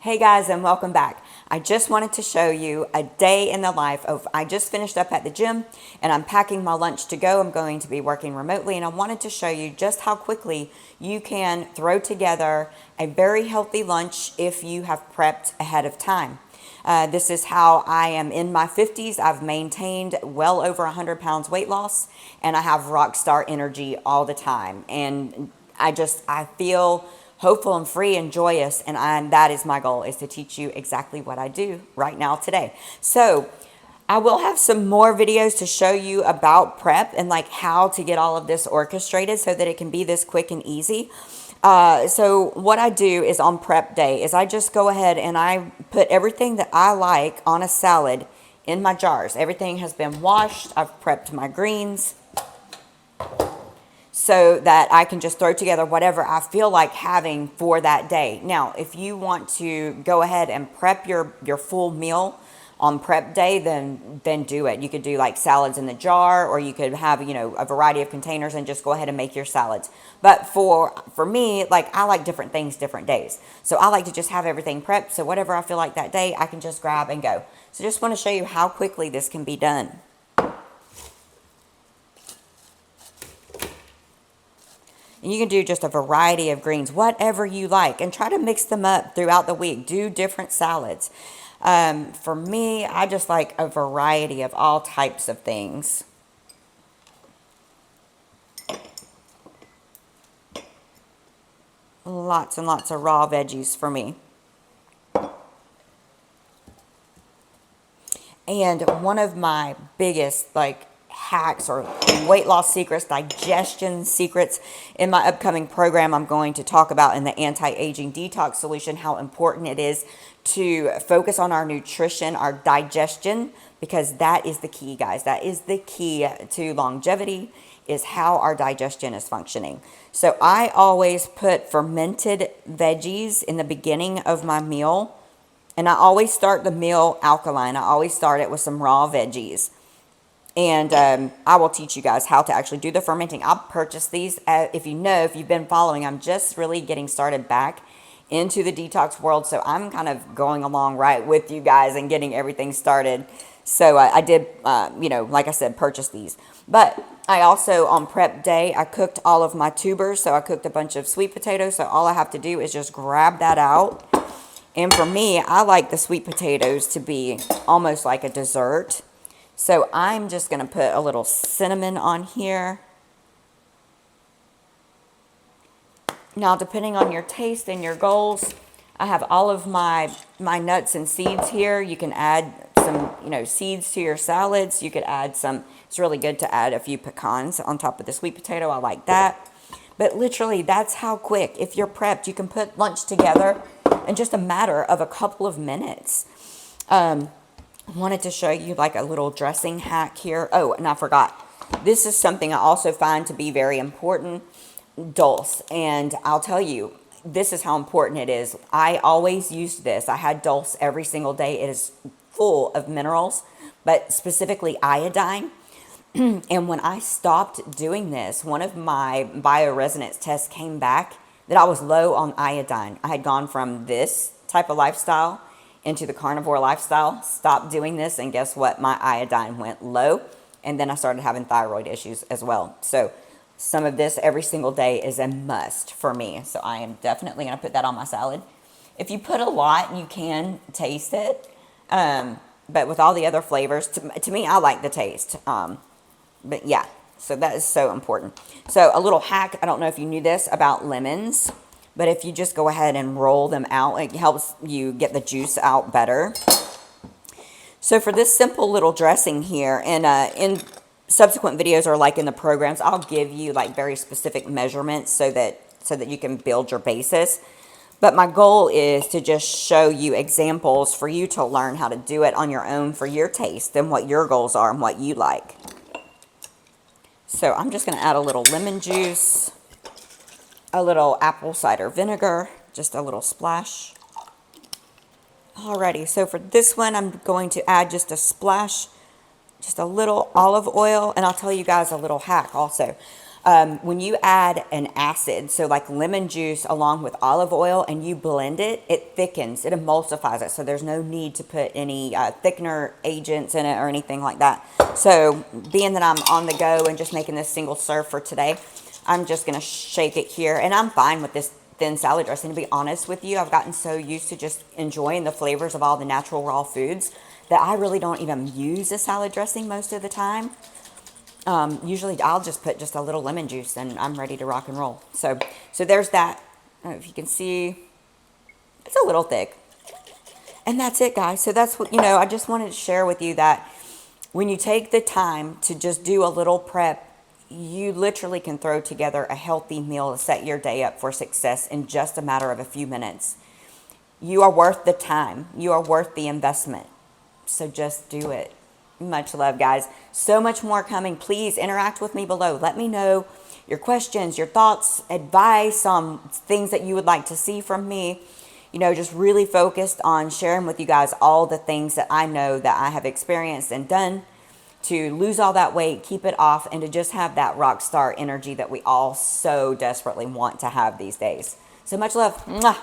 Hey guys, and welcome back. I just wanted to show you a day in the life of, I just finished up at the gym and I'm packing my lunch to go. I'm going to be working remotely and I wanted to show you just how quickly you can throw together a very healthy lunch if you have prepped ahead of time. This is how I am in my 50s. I've maintained well over 100 pounds weight loss and I have rock star energy all the time. And I feel hopeful and free and joyous, and that is my goal, is to teach you exactly what I do right now today. So I will have some more videos to show you about prep and like how to get all of this orchestrated so that it can be this quick and easy. So what I do is on prep day is I just go ahead and I put everything that I like on a salad in my jars. Everything has been washed. I've prepped my greens so that I can just throw together whatever I feel like having for that day. Now, if you want to go ahead and prep your full meal on prep day, then do it. You could do like salads in the jar, or you could have, a variety of containers and just go ahead and make your salads. But for me, like, I like different things different days. So I like to just have everything prepped. So whatever I feel like that day, I can just grab and go. So just want to show you how quickly this can be done. And you can do just a variety of greens, whatever you like, and try to mix them up throughout the week. Do different salads. For me, I just like a variety of all types of things. Lots and lots of raw veggies for me. And one of my biggest, hacks or weight loss secrets, digestion secrets, in my upcoming program, I'm going to talk about in the anti-aging detox solution how important it is to focus on our nutrition, our digestion, because that is the key, guys. That is the key to longevity, is how our digestion is functioning. So I always put fermented veggies in the beginning of my meal, and I always start the meal alkaline. I always start it with some raw veggies. And I will teach you guys how to actually do the fermenting. I'll purchase these. If you've been following, I'm just really getting started back into the detox world. So I'm kind of going along right with you guys and getting everything started. So I did, like I said, purchase these. But I also, on prep day, I cooked all of my tubers. So I cooked a bunch of sweet potatoes. So all I have to do is just grab that out. And for me, I like the sweet potatoes to be almost like a dessert. So I'm just going to put a little cinnamon on here. Now, depending on your taste and your goals, I have all of my nuts and seeds here. You can add some, seeds to your salads. You could add some, it's really good to add a few pecans on top of the sweet potato. I like that. But literally, that's how quick, if you're prepped, you can put lunch together in just a matter of a couple of minutes. Wanted to show you like a little dressing hack here. Oh, and I forgot. This is something I also find to be very important. Dulse. And I'll tell you, this is how important it is. I always used this. I had Dulse every single day. It is full of minerals, but specifically iodine. And when I stopped doing this, one of my bioresonance tests came back that I was low on iodine. I had gone from this type of lifestyle into the carnivore lifestyle, stopped doing this, and guess what? My iodine went low, and then I started having thyroid issues as well. So some of this every single day is a must for me. So I am definitely going to put that on my salad. If you put a lot, you can taste it, but with all the other flavors, to me, I like the taste. But yeah, so that is so important. So a little hack, I don't know if you knew this about lemons, but if you just go ahead and roll them out, it helps you get the juice out better. So for this simple little dressing here, and in subsequent videos or like in the programs, I'll give you like very specific measurements so that you can build your basis. But my goal is to just show you examples for you to learn how to do it on your own for your taste and what your goals are and what you like. So I'm just going to add a little lemon juice, a little apple cider vinegar, just a little splash. Alrighty, so for this one, I'm going to add just a splash, just a little olive oil, and I'll tell you guys a little hack also. When you add an acid, so like lemon juice along with olive oil, and you blend it, it thickens, it emulsifies it. So there's no need to put any thickener agents in it or anything like that. So being that I'm on the go and just making this single serve for today, I'm just going to shake it here. And I'm fine with this thin salad dressing, to be honest with you. I've gotten so used to just enjoying the flavors of all the natural raw foods that I really don't even use a salad dressing most of the time. Usually I'll just put just a little lemon juice and I'm ready to rock and roll. So there's that. I don't know if you can see, it's a little thick. And that's it, guys. So that's what, I just wanted to share with you that when you take the time to just do a little prep, you literally can throw together a healthy meal to set your day up for success in just a matter of a few minutes. You are worth the time. You are worth the investment. So just do it. Much love, guys. So much more coming. Please interact with me below. Let me know your questions, your thoughts, advice on things that you would like to see from me. Just really focused on sharing with you guys all the things that I know that I have experienced and done to lose all that weight, keep it off, and to just have that rock star energy that we all so desperately want to have these days. So much love. Mwah.